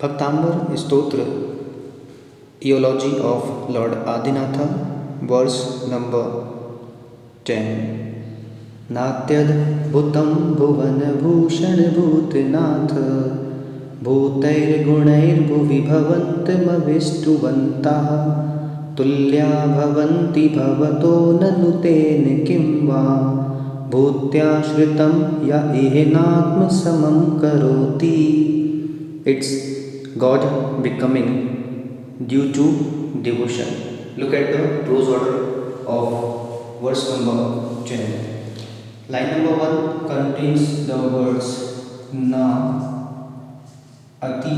Bhaktambar Stotra, Eulogy of Lord Adinatha, verse number 10. नात्यद्भुतं भुवनभूषणभूतनाथ भूतैर्गुणैर्भुवि भवन्तमभिष्टुवन्ताः तुल्या भवन्ति भवतो ननु तेन किं वा भूत्याश्रितं य एनात्मसमं करोति. It's God becoming due to devotion. Look at the prose order of verse number 10. Line number 1 contains the words na ati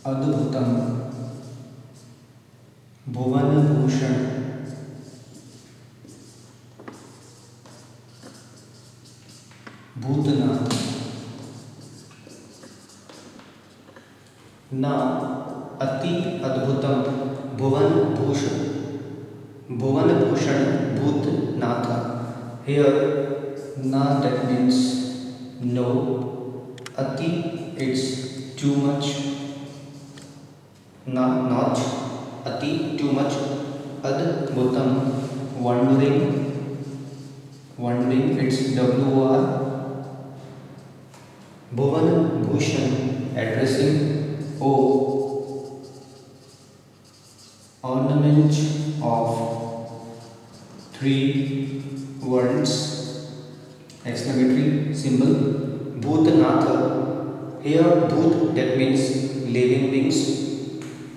adbhutam bhuvan bhushan bhutanath. ना अति अद्भुतम भुवन Bhushan Bhootnath. Here na that means no, ati it's too much, na not, ati too much, adbhutam wondering it's WR, bhuvan bhushan addressing ornament of three words, exclamatory symbol, Bhutanatha. Here Bhut that means living beings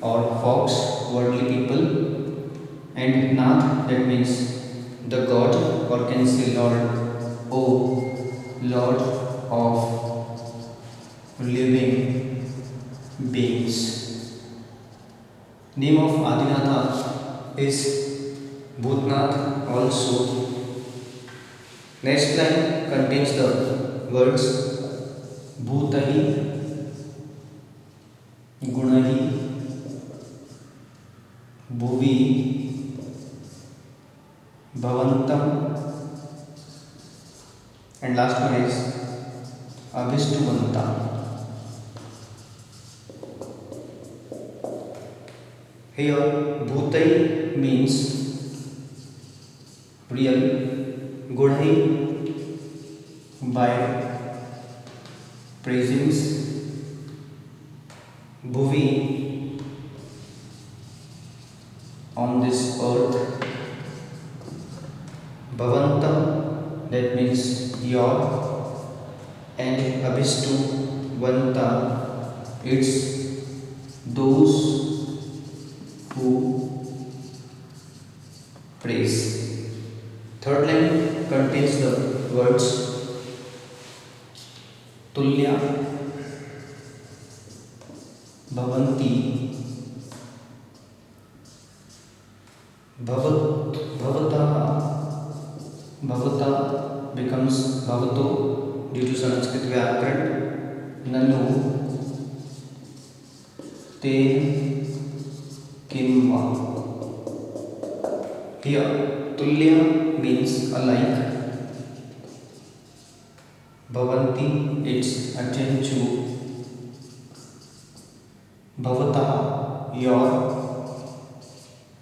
or folks, worldly people, and Nath that means the God, or can say Lord, Lord of living beings. Name of Adinatha is Bhutnath also. Next line contains the words Bhutahi, Gunahi, Bhuvi, Bhavantam, and last one is Abhistuvanta. Here Bhutai means real, Gudhai by presence, Bhuvi on this earth, Bhavantam that means your, and Abhistuvanta it's those who praise. Third line contains the words Tulya Bhavanti Bhavata becomes Bhavato due to Sanskrit Vyakaran. Nanu Ten Kimva. Here Tulya means alike, Bhavanti it's akin to, Bhavata your,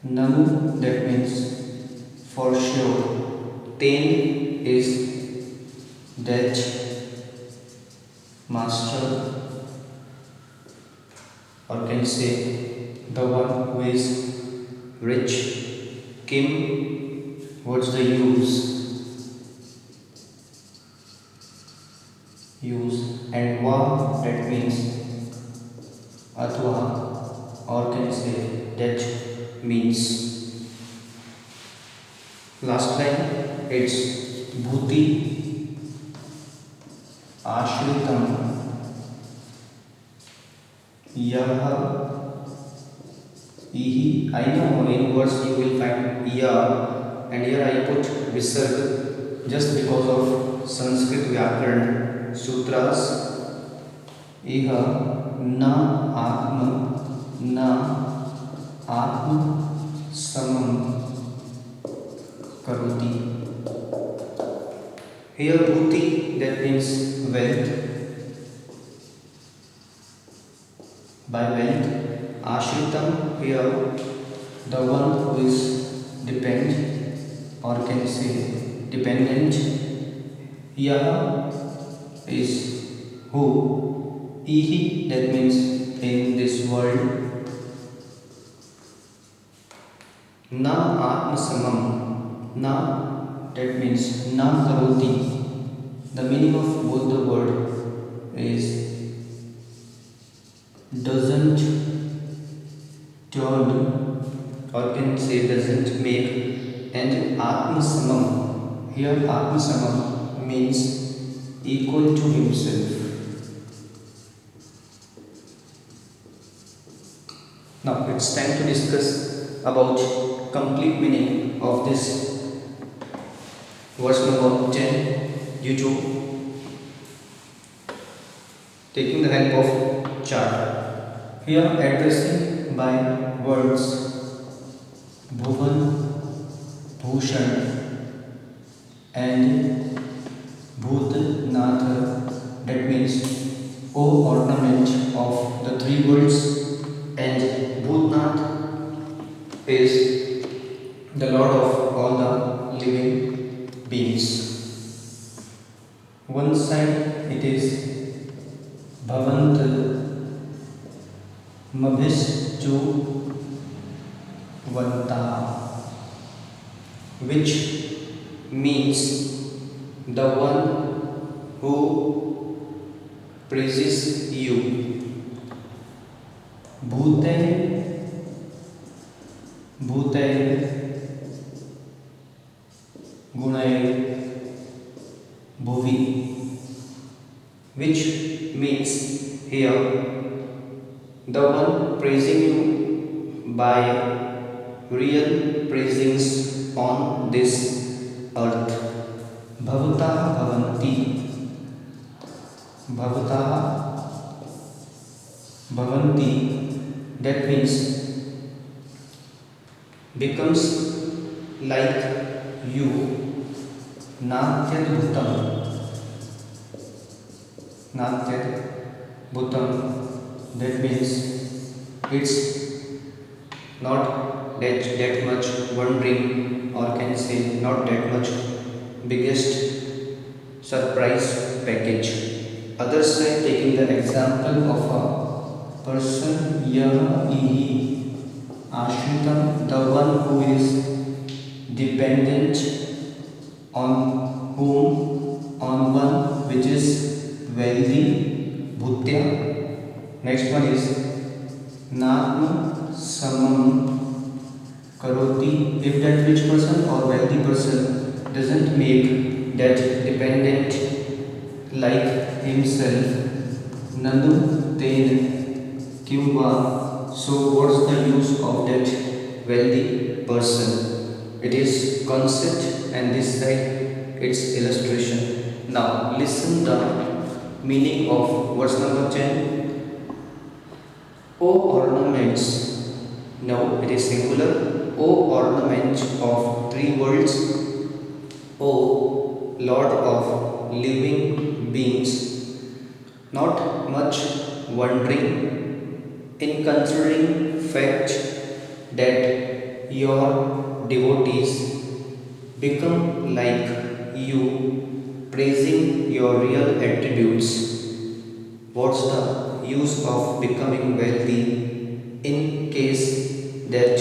Nanu that means for sure, Ten is that master, or can say the one who is rich. Kim, what's the use? And Va that means Athva, or can say that means. Last line it's Bhuti Ashritam Yaha Ihi. I know in words you will find Ya, and here I put Visarga just because of Sanskrit Vyakaran Sutras. Iha na atma samam karoti. Here Bhuti that means wealth, by wealth. Ashritam here, the one who is or can say dependent. Yah is who. Ihi, that means in this world. Na atma samam. Na, that means na karoti. The meaning of both the word is doesn't turn, or can say doesn't make. And atma samam, here atma samam means equal to himself. Now it's time to discuss about complete meaning of this verse number 10 due to taking the help of chart. Here addressing by words Bhuvan, Bhushan and Bhutnath, that means O ornament of the three worlds, and Bhutnath is the Lord of all the living beings. One side it is Bhavant Mabhistu Vanta, which means the one who praises you. Bhute, Bhute, Gunai, Bhuvi, which means here the one praising you by real praisings on this earth. Bhavataha bhavanti, Bhavataha bhavanti, that means becomes like you. Natyad bhutam, Natyad bhutam, that means it's not that much wondering, or can say not that much biggest surprise package. Others say, taking the example of a person, Ihi, Ashritam, the one who is dependent on whom, on one which is wealthy, Bhutya. Next one is Natma Samam Karoti, if that rich person or wealthy person doesn't make that dependent like himself. Nanu Ten Kyuva, so what's the use of that wealthy person? It is concept, and this side its illustration. Now listen the meaning of verse number 10. O ornaments, now it is singular. O ornament of three worlds, O Lord of living beings, not much wondering in considering fact that your devotees become like you, praising your real attributes. What's the use of becoming wealthy in case that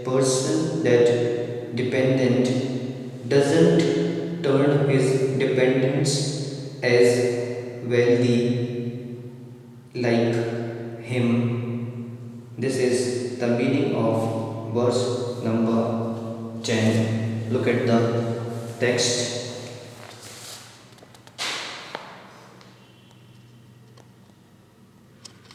person, that dependent, doesn't turn his dependence as wealthy like him? This is the meaning of verse number 10. Look at the text.